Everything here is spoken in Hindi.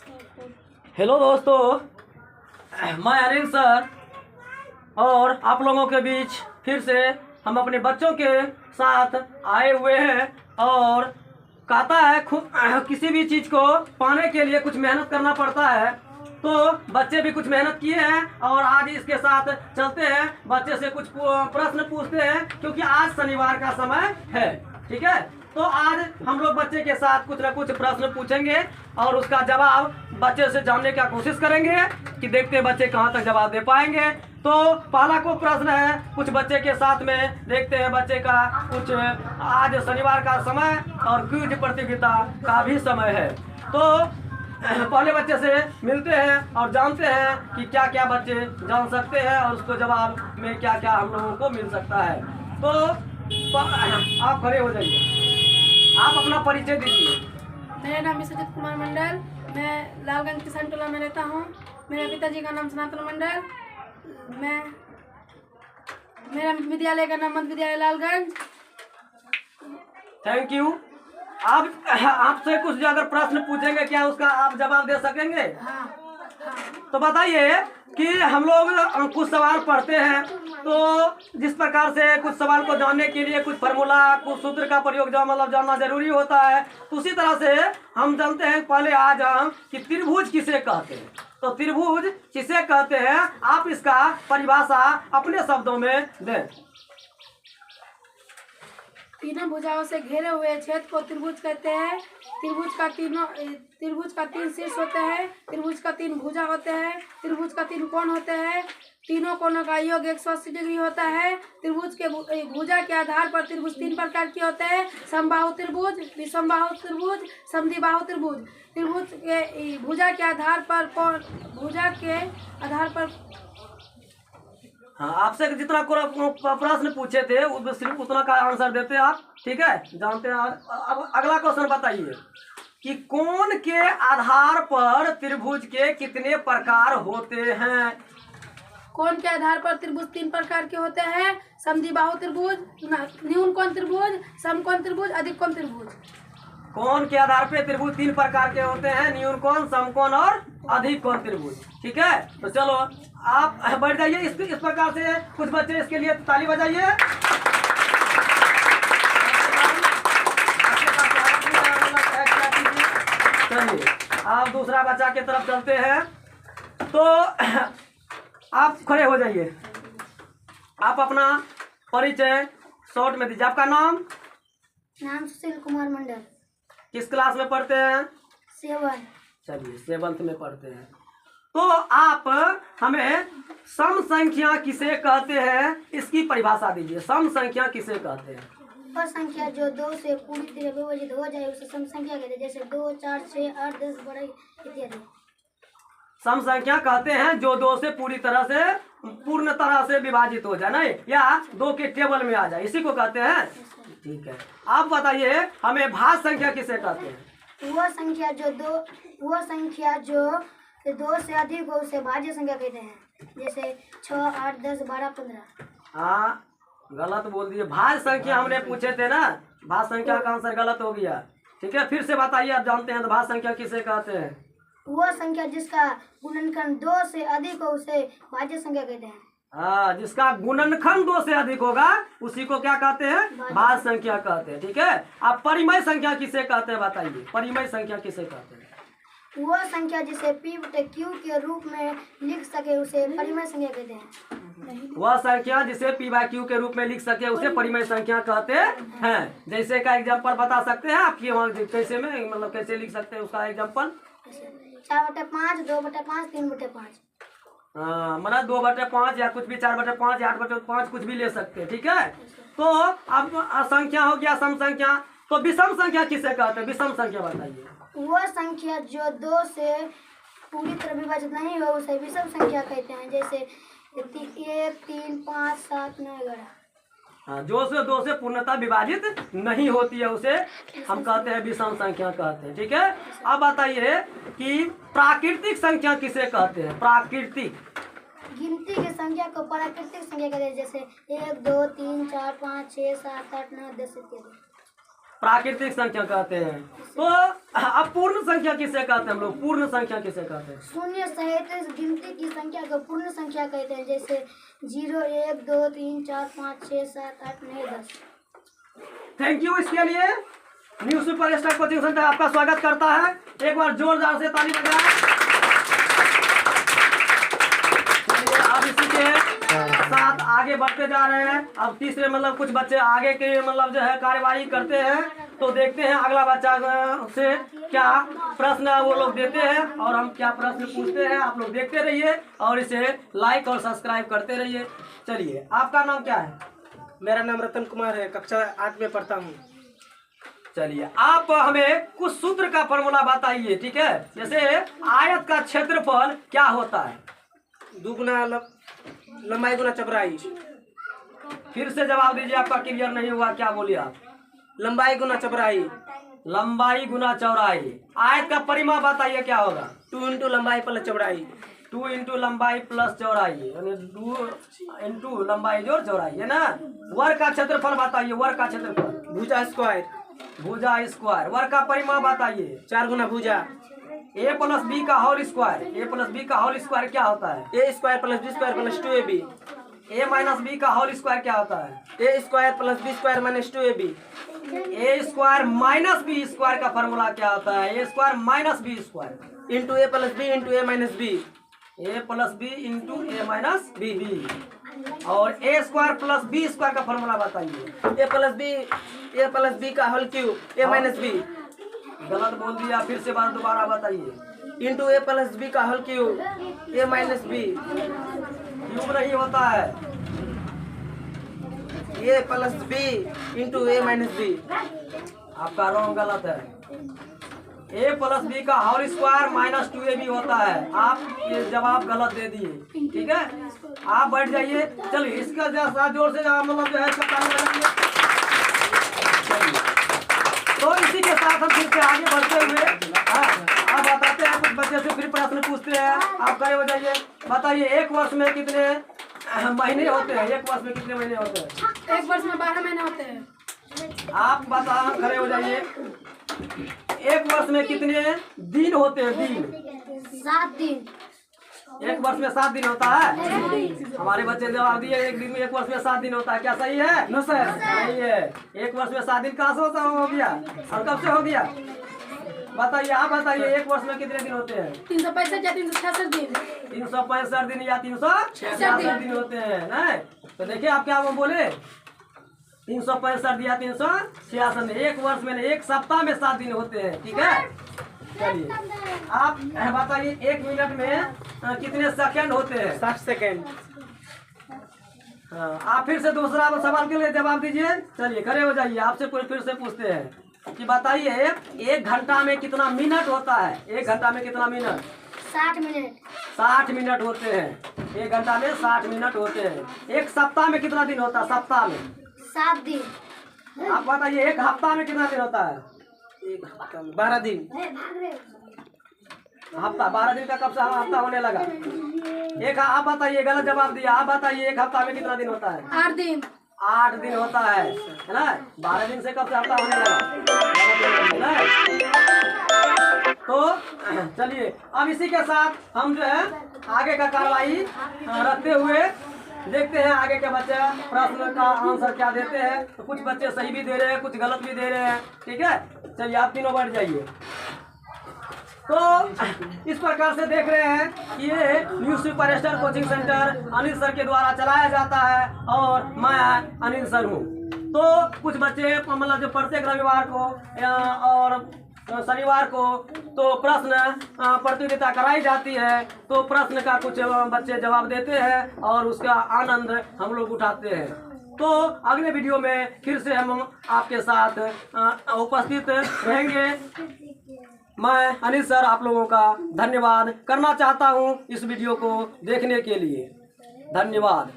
हेलो दोस्तों, मैं अनिल सर और आप लोगों के बीच फिर से हम अपने बच्चों के साथ आए हुए हैं। और कहता है खुद किसी भी चीज़ को पाने के लिए कुछ मेहनत करना पड़ता है, तो बच्चे भी कुछ मेहनत किए हैं और आज इसके साथ चलते हैं। बच्चे से कुछ प्रश्न पूछते हैं क्योंकि आज शनिवार का समय है। ठीक है, तो आज हम लोग बच्चे के साथ कुछ ना कुछ प्रश्न पूछेंगे और उसका जवाब बच्चे से जानने की कोशिश करेंगे कि देखते हैं बच्चे कहाँ तक जवाब दे पाएंगे। तो पहला को प्रश्न है कुछ बच्चे के साथ में, देखते हैं बच्चे का कुछ। आज शनिवार का समय और क्विज प्रतियोगिता का भी समय है, तो पहले बच्चे से मिलते हैं और जानते हैं कि क्या क्या बच्चे जान सकते हैं और उसको जवाब में क्या क्या हम लोगों को मिल सकता है। तो आप खड़े हो जाइए, आप अपना परिचय दीजिए। मेरा नाम विश्वजीत कुमार मंडल, मैं लालगंज किसान टोला में रहता हूँ। मेरे पिताजी का नाम सनातन मंडल, मेरा विद्यालय का नाम मध्य विद्यालय लालगंज। Thank you. आप आपसे कुछ अगर प्रश्न पूछेंगे, क्या उसका आप जवाब दे सकेंगे? हाँ। तो बताइए कि हम लोग कुछ सवाल पढ़ते हैं, तो जिस प्रकार से कुछ सवाल को जानने के लिए कुछ फार्मूला, कुछ सूत्र का प्रयोग जानना जरूरी होता है, तो उसी तरह से हम जानते हैं। पहले आज हम कि त्रिभुज किसे कहते हैं, तो त्रिभुज किसे कहते हैं, आप इसका परिभाषा अपने शब्दों में दें। तीनों भुजाओं से घेरे हुए क्षेत्र को त्रिभुज कहते हैं। त्रिभुज का तीन शीर्ष होते हैं, त्रिभुज का तीन भुजा होते हैं, त्रिभुज का तीन कोण होते हैं, तीनों कोणों का योग 180 डिग्री होता है। त्रिभुज के भुजा के आधार पर त्रिभुज तीन प्रकार के होते हैं: समबाहु त्रिभुज, विषमबाहु त्रिभुज, समद्विबाहु त्रिभुज। त्रिभुज के भुजा के आधार पर हाँ, आपसे जितना प्रश्न पूछे थे सिर्फ उतना का आंसर देते आप। ठीक है, जानते हैं। अब अगला क्वेश्चन बताइए कि कोण के आधार पर त्रिभुज के कितने प्रकार होते हैं? कोण के आधार पर त्रिभुज तीन प्रकार के होते हैं: समद्विबाहु त्रिभुज, न्यून कोण त्रिभुज, समकोण त्रिभुज, अधिक कोण त्रिभुज। कोण के आधार पर त्रिभुज तीन प्रकार के होते हैं: न्यून कोण, समकोण और अधिक कोण त्रिभुज। ठीक है, तो चलो आप बैठ जाइए। इस प्रकार से कुछ बच्चे इसके लिए ताली बजाइए। चलिए आप दूसरा बच्चा की तरफ चलते हैं, तो आप खड़े हो जाइए। आप अपना परिचय शॉर्ट में दीजिए। आपका नाम? सुशील कुमार मंडल। किस क्लास में पढ़ते हैं? 7। चलिए 7th में पढ़ते हैं। तो आप हमें सम संख्या किसे कहते हैं, इसकी परिभाषा दीजिए। सम संख्या किसे कहते हैं? वह संख्या जो 2 से पूरी तरह विभाजित हो जाए उसे सम संख्या कहते हैं, जैसे 2, 4, 6, 8, 10, 12 इत्यादि। सम संख्या कहते हैं जो 2 से पूरी तरह से पूर्ण तरह से विभाजित हो जाए, नहीं, या 2 के टेबल में आ जाए, इसी को कहते हैं। ठीक है, आप बताइए हमें भाज्य संख्या किसे कहते हैं? वह संख्या जो 2 से अधिक हो उसे भाज्य संख्या कहते हैं, जैसे 6, 8, 10, 12, 15। हाँ, गलत बोल दिए। भाज्य संख्या हमने पूछे थे ना, भाज्य संख्या का आंसर गलत हो गया। ठीक है, फिर से बताइए, आप जानते हैं तो भाज्य संख्या किसे कहते हैं? वह संख्या जिसका गुणनखंड 2 से अधिक हो उसे भाज्य संख्या कहते हैं। हाँ, जिसका गुणनखंड 2 से अधिक होगा उसी को क्या कहते हैं? भाज्य संख्या कहते हैं। ठीक है, आप परिमेय संख्या किसे कहते हैं बताइए। परिमेय संख्या किसे कहते हैं? वह संख्या जिसे P/Q के रूप में लिख सके उसे परिमेय संख्या कहते हैं। वह संख्या जिसे P/Q के रूप में लिख सके उसे परिमेय संख्या कहते हैं। जैसे का एग्जांपल बता सकते हैं आपकी वहाँ कैसे में, मतलब कैसे लिख सकते हैं उसका एग्जांपल? 4/5, 2/5, 3/5। हाँ, मतलब 2/5 या कुछ भी, 4/5 या 8/5 कुछ भी ले सकते हैं। ठीक है, तो अब संख्या हो गया सम संख्या। तो विषम संख्या किसे कहते हैं? विषम संख्या बताइए। वह संख्या जो 2 से पूरी तरह विभाजित नहीं हो उसे विषम संख्या कहते हैं, जैसे 1, 3, 5, 7, 9, 11। हाँ, जो से 2 से पूर्णतः विभाजित नहीं होती है उसे हम कहते हैं विषम संख्या कहते हैं। ठीक है, अब बताइए कि प्राकृतिक संख्या किसे कहते हैं? प्राकृतिक गिनती की संख्या को प्राकृतिक संख्या कहते हैं, जैसे 1, 2, 3, 4, 5, 6, 7, 8, 9, 10 इत्यादि। प्राकृतिक संख्या कहते हैं। तो अब पूर्ण संख्या किसे कहते हैं हम लोग? पूर्ण संख्या किसे कहते हैं? शून्य सहित गिनती की संख्या को पूर्ण संख्या कहते हैं, जैसे 0, 1, 2, 3, 4, 5, 6, 7, 8, 9, 10। Thank you. इसके लिए न्यू सुपरस्टार कोचिंग सेंटर आपका स्वागत करता है। एक बार जोरदार से ताली बजाएं। अब इसी के साथ आगे बढ़ते जा रहे हैं। अब तीसरे मतलब कुछ बच्चे आगे के मतलब जो है कार्यवाही करते हैं, तो देखते हैं अगला बच्चा से क्या प्रश्न वो लोग देते हैं और हम क्या प्रश्न पूछते हैं। आप लोग देखते रहिए और इसे लाइक और सब्सक्राइब करते रहिए। चलिए, आपका नाम क्या है? मेरा नाम रतन कुमार है, कक्षा 8 में पढ़ता हूँ। चलिए, आप हमें कुछ सूत्र का फॉर्मूला बताइए, ठीक है? जैसे आयत का क्षेत्रफल क्या होता है? 2 गुना लंबाई गुना चौड़ाई। फिर से जवाब दीजिए, आपका क्लियर नहीं हुआ। क्या बोलिए आप? लंबाई गुना चौड़ाई। लंबाई गुना चौड़ाई। आयत का परिमाप बताइए क्या होगा? 2 इंटू लंबाई प्लस चौड़ाई। 2 इंटू लंबाई प्लस चौड़ाई, यानी 2 इंटू लंबाई जोड़ चौड़ाई, है ना? वर्ग का क्षेत्रफल बताइए, वर्ग का क्षेत्रफल। भुजा स्क्वायर। भुजा स्क्वायर। वर्ग का परिमाप बताइए। 4 गुना भुजा। ए प्लस बी का whole square. A plus B का होल स्क्वायर क्या होता है? A square plus B square plus 2ab। A minus B का होल स्क्वायर क्या होता है? A square plus B square minus 2ab। A square minus B square का फॉर्मूला क्या होता है? A square minus B square into A plus B into A minus B. A plus B into A minus b b. और a square plus B square का फॉर्मूला बताइए। ए प्लस बी का whole cube a minus b. गलत बोल दिया, फिर से बार दोबारा बताइए। इंटू ए प्लस बी का whole cube a minus b. Cube नहीं होता है। A plus B into A minus b. आपका रॉन्ग, गलत है। ए प्लस बी का होल स्क्वायर माइनस 2ab होता है। आप ये जवाब गलत दे दिए, ठीक है? आप बैठ जाइए। चलिए, इसका साथ जोर से मतलब जो है इसका ताली बजाइए। चलिए, तो इसी के साथ हम फिर से आगे बढ़ते हुए आप बताते हैं, कुछ बच्चे से फिर प्रश्न पूछते हैं। आप खड़े हो जाइए, बताइए एक वर्ष में कितने महीने होते हैं? एक वर्ष में कितने महीने होते हैं? 1 वर्ष में 12 महीने होते हैं। आप बता, खड़े हो जाइए। एक वर्ष में कितने दिन होते हैं? दिन 7 दिन। एक वर्ष में 7 दिन होता है। हमारे बच्चे जवाब दिए, एक दिन में एक वर्ष में 7 दिन होता है। क्या सही है? No sir. नहीं है। एक वर्ष में 7 दिन कहाँ से होता हो गया? और कब से हो गया? बताइए, आप बताइए, एक वर्ष में कितने दिन होते हैं? 365 या 366 दिन। 365 दिन या 366 दिन होते हैं, नहीं? तो देखिए आप क्या वो बोले, 365 या 366। एक वर्ष में, एक सप्ताह में 7 दिन होते हैं, ठीक है? चलिए, आप बताइए 1 मिनट में कितने सेकंड होते हैं? 60 सेकेंड। हाँ, आप फिर से दूसरा सवाल के लिए जवाब दीजिए। चलिए, खड़े हो जाइए। आपसे कोई फिर से पूछते हैं कि बताइए 1 घंटा में कितना मिनट होता है? 1 घंटा में कितना मिनट? 60 मिनट। 60 मिनट होते हैं। 1 घंटा में 60 मिनट होते हैं। एक सप्ताह में कितना दिन होता है? सप्ताह में 7 दिन। आप बताइए, एक हफ्ता में कितना दिन होता है? एक हफ्ता में 12 दिन। हफ्ता 12 दिन का कब से हफ्ता होने लगा? एक आप बताइए, गलत जवाब दिया। आप बताइए, एक हफ्ता में कितना दिन होता है? 8 दिन। 8 दिन होता है ना? 12 दिन से कब से हफ्ता होने लगा? तो चलिए, अब इसी के साथ हम जो है आगे का कार्रवाई रखते हुए देखते हैं आगे के बच्चे प्रश्न का आंसर क्या देते हैं। तो कुछ बच्चे सही भी दे रहे हैं, कुछ गलत भी दे रहे हैं, ठीक है? चलिए, आप तीनों बैठ जाइए। तो इस प्रकार से देख रहे हैं कि ये new superstar coaching centre Anil sir के द्वारा चलाया जाता है और मैं अनिल सर हूँ। तो कुछ बच्चे मतलब जो प्रत्येक रविवार को और शनिवार को तो प्रश्न प्रतियोगिता कराई जाती है। तो प्रश्न का कुछ बच्चे जवाब देते हैं और उसका आनंद हम लोग उठाते हैं। तो अगले वीडियो में फिर से हम आपके साथ उपस्थित रहेंगे। मैं अनिल सर आप लोगों का धन्यवाद करना चाहता हूं इस वीडियो को देखने के लिए। धन्यवाद।